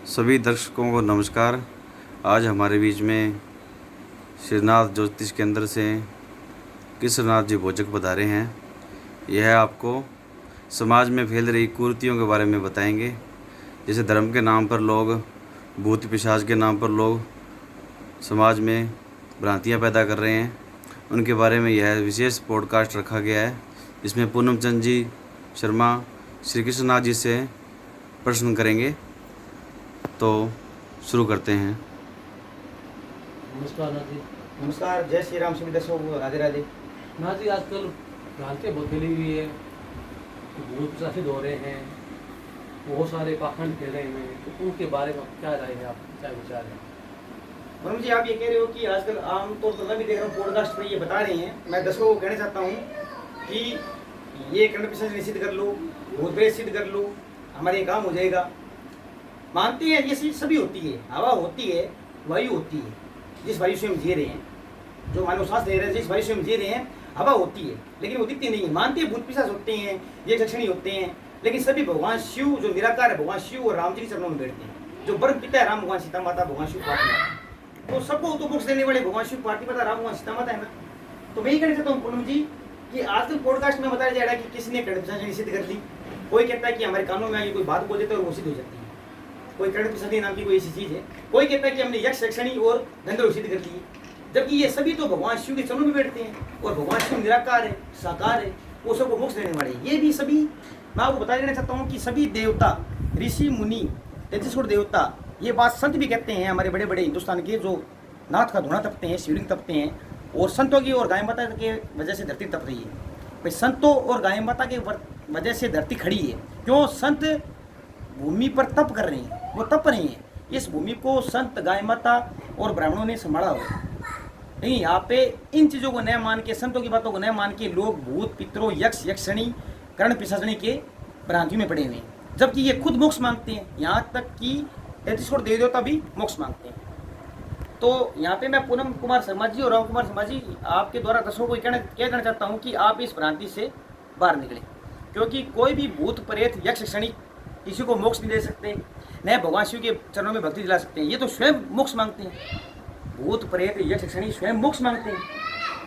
सभी दर्शकों को नमस्कार। आज हमारे बीच में श्रीनाथ ज्योतिष केंद्र से कृष्णनाथ जी भोजक पधारे हैं। यह आपको समाज में फैल रही कुरीतियों के बारे में बताएंगे। जैसे धर्म के नाम पर लोग, भूत पिशाच के नाम पर लोग समाज में भ्रांतियां पैदा कर रहे हैं, उनके बारे में यह विशेष पॉडकास्ट रखा गया है। इसमें पूनम चंद जी शर्मा श्री कृष्णनाथ जी से प्रश्न करेंगे। तो शुरू करते हैं। नमस्कार नाथ जी। नमस्कार, जय श्री राम। सभी दर्शकों को राधे राधे। नाथ जी, आजकल भ्रांतियाँ बहुत फैली हुई है, भूत प्रशासित हो रहे हैं, बहुत सारे पाखंड फैल रहे हैं, तो उनके बारे में क्या राय है, आप क्या विचार है? मनोज जी, आप ये कह रहे हो कि आजकल आमतौर पर मैं भी देख रहा हूँ पॉडकास्ट पर ये बता रहे हैं। मैं दर्शकों को कहना चाहता हूँ कि ये कर्ण पिशाच निषिद्ध कर लो, भूत प्रेत सिद्ध कर लो, हमारे ये काम हो जाएगा। मानते हैं ये चीज सभी होती है, हवा होती है, वायु होती है, जिस वायु से हम जी रहे हैं, जो मानव सांस ले रहे हैं, जिस वायु से हम जी रहे हैं, हवा होती है, लेकिन वो दिखती नहीं है। मानते हैं भूत पिशाच होते हैं, ये दक्षिणी होते हैं, लेकिन सभी भगवान शिव जो निराकार है, भगवान शिव और राम जी के चरणों में बैठते हैं। जो ब्रह्म पिता है राम भगवान सीता माता, भगवान शिव पार्वती, तो सबको तो मोक्ष देने वाले भगवान शिव पार्वती माता राम भगवान सीता माता है ना। तो मैं ये कहना चाहता हूँ पूनम जी कि आजकल पॉडकास्ट में बताया जा रहा है कि किसी ने कर्ण पिशाच निषिद्ध कर दी। कोई कहता है कि हमारे कानों में आगे कोई बात बोल देता है और वो सिद्ध हो जाती है। कोई कर्ण पिशाच नाम की कोई ऐसी चीज है। कोई कहता है कि हमने यक्ष यक्षिणी और गंधर्व सिद्ध कर लिए, जबकि ये सभी तो भगवान शिव के चरणों में बैठते हैं और भगवान शिव निराकार है, साकार है, वो सबको मोक्ष देने वाले हैं। ये भी सभी, मैं आपको बता देना चाहता हूँ कि सभी देवता, ऋषि मुनि, 33 करोड़ देवता, ये बात संत भी कहते हैं। हमारे बड़े बड़े हिंदुस्तान के जो नाथ का धुआं तपते हैं, शिवलिंग तपते हैं, और संतों की और गाय माता के वजह से धरती तप रही है। भाई संतों और गाय माता के वजह से धरती खड़ी है। क्यों? संत भूमि पर तप कर रहे हैं, वो तप रहे हैं। इस भूमि को संत, गाय माता और ब्राह्मणों ने संभाला हुआ। नहीं, यहाँ पे इन चीज़ों को न मान के, संतों की बातों को न मान के लोग भूत पितरों, यक्ष यक्षिणी, कर्ण पिशाचनी के भ्रांतियों में पड़े हुए हैं, जबकि ये खुद मोक्ष मांगते हैं। यहाँ तक कि 33 करोड़ देवी देवता भी मोक्ष मांगते हैं। तो यहाँ पे मैं पूनम कुमार शर्मा जी और राम कुमार शर्मा जी आपके द्वारा दर्शकों को क्या कहना चाहता हूँ कि आप इस भ्रांति से बाहर निकले, क्योंकि कोई भी भूत प्रेत यक्ष यक्षिणी किसी को मोक्ष नहीं दे सकते, न भगवान शिव के चरणों में भक्ति दिला सकते हैं। ये तो स्वयं मोक्ष मांगते हैं। भूत प्रेत यक्ष यक्षिणी स्वयं मोक्ष मांगते हैं।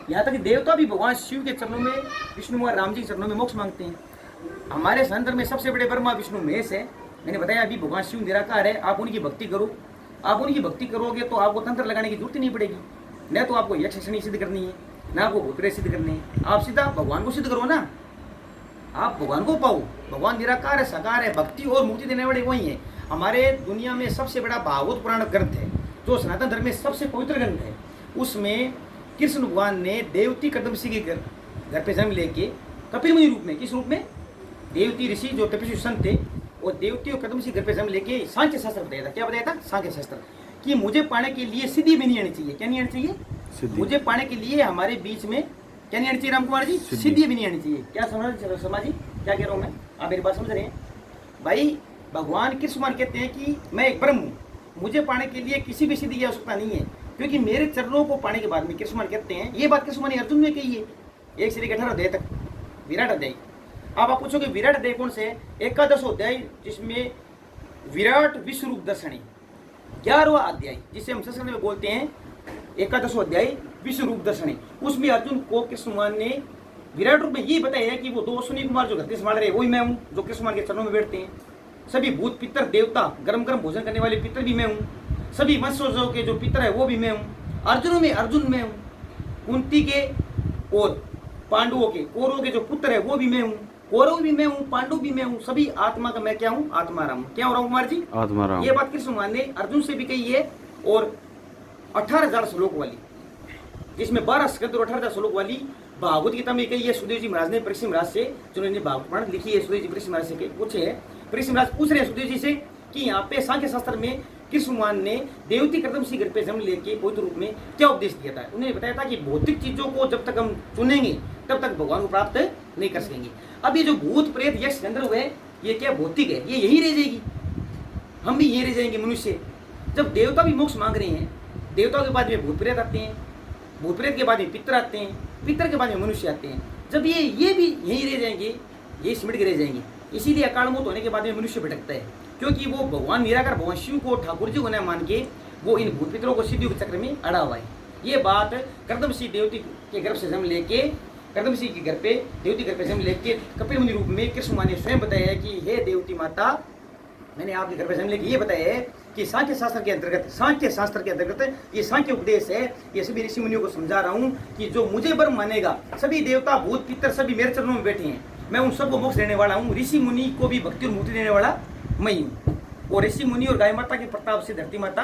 यहाँ तक कि देवता भी भगवान शिव के चरणों में, विष्णु और राम जी के चरणों में मोक्ष मांगते हैं। हमारे संतर में सबसे बड़े ब्रह्मा विष्णु महेश है। मैंने बताया अभी भगवान शिव निराकार है। आप उनकी भक्ति करो, आप उनकी भक्ति करोगे तो आपको तंत्र लगाने की जरूरत ही नहीं पड़ेगी। न तो आपको यक्ष यक्षिणी सिद्ध करनी है, न आपको भूत प्रेत सिद्ध करनी है। आप सीधा भगवान को सिद्ध करो ना, आप भगवान को पाओ। भगवान निराकार है, साकार है, भक्ति और मुक्ति देने वाले वही है। हमारे दुनिया में सबसे बड़ा भागवत पुराण ग्रंथ है, जो सनातन धर्म में सबसे पवित्र ग्रंथ है। उसमें कृष्ण भगवान ने देवती कदमसी के घर पे जन्म लेके कपिल मुनि रूप में, किस रूप में? देवती ऋषि जो तपस्वी संत थे, और देवती और कदमसी घर पे जन्म लेके सांख्य शास्त्र बताया था। क्या बताया था? सांख्य शास्त्र, कि मुझे पाने के लिए सिद्धि भी नहीं आनी चाहिए। क्या नहीं आनी चाहिए? मुझे पाने के लिए हमारे बीच में क्या नहीं आनी चाहिए? राम कुमार जी, सिद्धि भी नहीं आनी चाहिए। क्या समझ शर्मा जी, क्या कह रहा हूँ मैं? आप मेरी बात समझ रहे हैं भाई? भगवान कृष्ण कुमार कहते हैं कि मैं एक ब्रह्म हूँ, मुझे पाने के लिए किसी भी सिद्धि की आवश्यकता नहीं है, क्योंकि मेरे चरणों को पाने के बाद में, कृष्ण कुमार कहते हैं, ये बात कृष्ण कुमार ने अर्जुन में कही है 1 से 18 अध्याय तक, विराट अध्याय। आप पूछोगे विराट अध्याय कौन से है? 11 अध्याय, जिसमें विराट विश्व रूप दर्शनी, 11वां अध्याय, जिसे हम संस्कृत में बोलते हैं 11 अध्याय विश्व रूप दर्शनी। उसमें अर्जुन को कृष्ण कुमार ने विराट रूप में ये बताया है कि वो 2 अश्विनी कुमार जो धरती संभाल रहे हैं वही मैं हूँ, जो कृष्ण कुमार के चरणों में बैठते हैं। सभी भूत पितर देवता, गरम गरम भोजन करने वाले पितर भी मैं हूँ। सभी वंशजों के जो पितर है वो भी मैं हूँ। अर्जुनों में अर्जुन मैं हूँ। कुंती के और पांडवों के, कौरवों के जो पुत्र है वो भी मैं हूँ। कौरव भी मैं हूँ, पांडव भी मैं हूँ। सभी आत्मा का मैं क्या हूँ? आत्मा राम। क्या हो रहा हूँ कुमार जी? आत्मा राम। ये बात कृष्ण कुमार ने अर्जुन से भी कही है, और 18,000 श्लोक वाली, जिसमें 12 स्कंद और 18,000 श्लोक वाली भागवत गीता में कही है। सुखदेव जी महाराज ने परीक्षित महाराज से, जिन्होंने भागवत पुराण लिखी है, सुखदेव जी परीक्षित महाराज से पूछे है। परीक्षित महाराज पूछ रहे हैं सुखदेव जी से कि यहाँ पे सांख्य शास्त्र में कृष्ण कुमार ने देवती कदमसी घर पे जन्म लेके पवित्र रूप में क्या उपदेश दिया था? उन्होंने बताया था कि भौतिक चीजों को जब तक हम चुनेंगे तब तक भगवान को प्राप्त नहीं कर सकेंगे। अब ये जो भूत प्रेत यक्ष गंधर्व है, ये क्या भौतिक है? ये यही रह जाएगी, हम भी यही रह जाएंगे मनुष्य। जब देवता भी मोक्ष मांग रहे हैं, देवताओं के बाद में भूत प्रेत आते हैं, भूत प्रेत के बाद में पितर आते हैं, पितर के बाद में मनुष्य आते हैं। जब ये भी यही रह जाएंगे, ये सिमट के रह जाएंगे। इसीलिए अकाल मौत होने के बाद में मनुष्य भटकता है। क्योंकि वो भगवान निराकार भगवान शिव को ठाकुर जी को न मान के वो इन भूत पितरों को सिद्धियों के चक्र में अड़ा हुआ है। ये बात कर्दम सिंह देवती के गर्भ से जन्म लेके कर्दम सिंह के घर पे देवती घर पे जन्म लेके कपिल मुनि रूप में कृष्ण माँ ने स्वयं बताया है कि हे देवती माता, मैंने आपके घर पे जन्म लेके ये बताया है कि सांख्य शास्त्र के अंतर्गत ये सांख्य उपदेश है। ये सभी ऋषि मुनियों को समझा रहा हूँ कि जो मुझे ब्रह्म मानेगा, सभी देवता भूत पितर सभी मेरे चरणों में बैठे हैं, मैं उन सबको मोक्ष देने वाला हूँ। ऋषि मुनि को भी भक्ति और मुक्ति देने वाला मैं ही हूँ। और ऋषि मुनि और गाय माता के प्रताप से धरती माता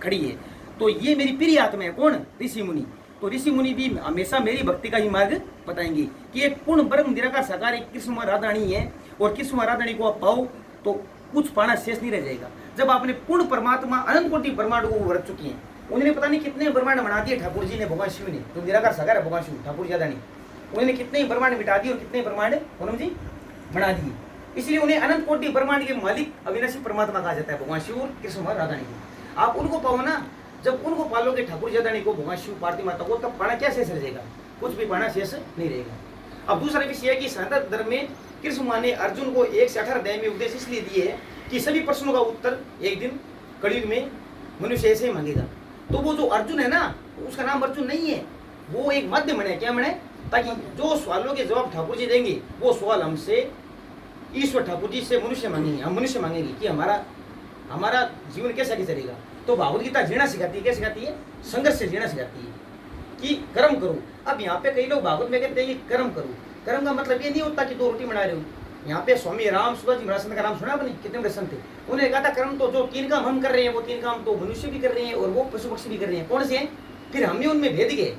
खड़ी है। तो ये मेरी प्रिय आत्मा है। कौन? ऋषि मुनि। तो ऋषि मुनि भी हमेशा मेरी भक्ति का ही मार्ग बताएंगे कि एक पूर्ण ब्रह्म निराकार साकार एक कृष्ण राधारानी है, और कृष्ण राधारानी को आप पाओ तो कुछ पाना शेष नहीं रह जाएगा। जब आपने पूर्ण परमात्मा अनंत कोटि ब्रह्मांड को व्रत चुकी हैं, उन्होंने पता नहीं कितने ब्रह्मांड बना दिए ठाकुर जी ने, भगवान शिव ने, जो निराकार साकार है भगवान शिव ठाकुर जी राधारानी, उन्होंने कितने ब्रह्मांड मिटा दिए और कितने ब्रह्मांड पूनम जी बना दिए। इसलिए उन्हें अनंत कोटि ब्रह्मांड के मालिक अविनाशी परमात्मा कहा जाता है, भगवान शिव और कृष्ण राधारानी को। आप उनको पाओ ना, जब उनको पालोगे ठाकुर राधारानी को, भगवान शिव पार्वती माता को, तब पाना क्या शेष रहेगा? कुछ भी पाना शेष नहीं रहेगा। अब दूसरा विषय है कि सनातन धर्म में कृष्ण माँ ने अर्जुन को 1 से 18 अध्याय में उपदेश इसलिए दिए है कि सभी प्रश्नों का उत्तर एक दिन कलयुग में मनुष्य ऐसे ही मांगेगा। तो वो जो अर्जुन है ना, उसका नाम अर्जुन नहीं है, वो एक माध्यम है। क्या बने? ताकि जो सवालों के जवाब ठाकुर जी देंगे, वो सवाल हमसे ईश्वर ठाकुर जी से मनुष्य मांगेंगे, हम मनुष्य मांगेंगे कि हमारा जीवन कैसा चलेगा। तो भागवत गीता जीना सिखाती है। क्या सिखाती है? संघर्ष से जीना सिखाती है कि कर्म करो। अब यहाँ पे कई लोग भागवत में कहते हैं कि कर्म करो। कर्म का मतलब ये नहीं होता कि 2 रोटी बना रहे हो। यहाँ पे स्वामी राम सुधा जी महाराज का नाम सुना आपने? कितने बड़े संत थे। उन्होंने कहा था कर्म तो जो 3 काम हम कर रहे हैं, वो 3 काम तो मनुष्य भी कर रहे हैं और वो पशु पक्षी भी कर रहे हैं। कौन से हैं? फिर हमने उनमें भेद गए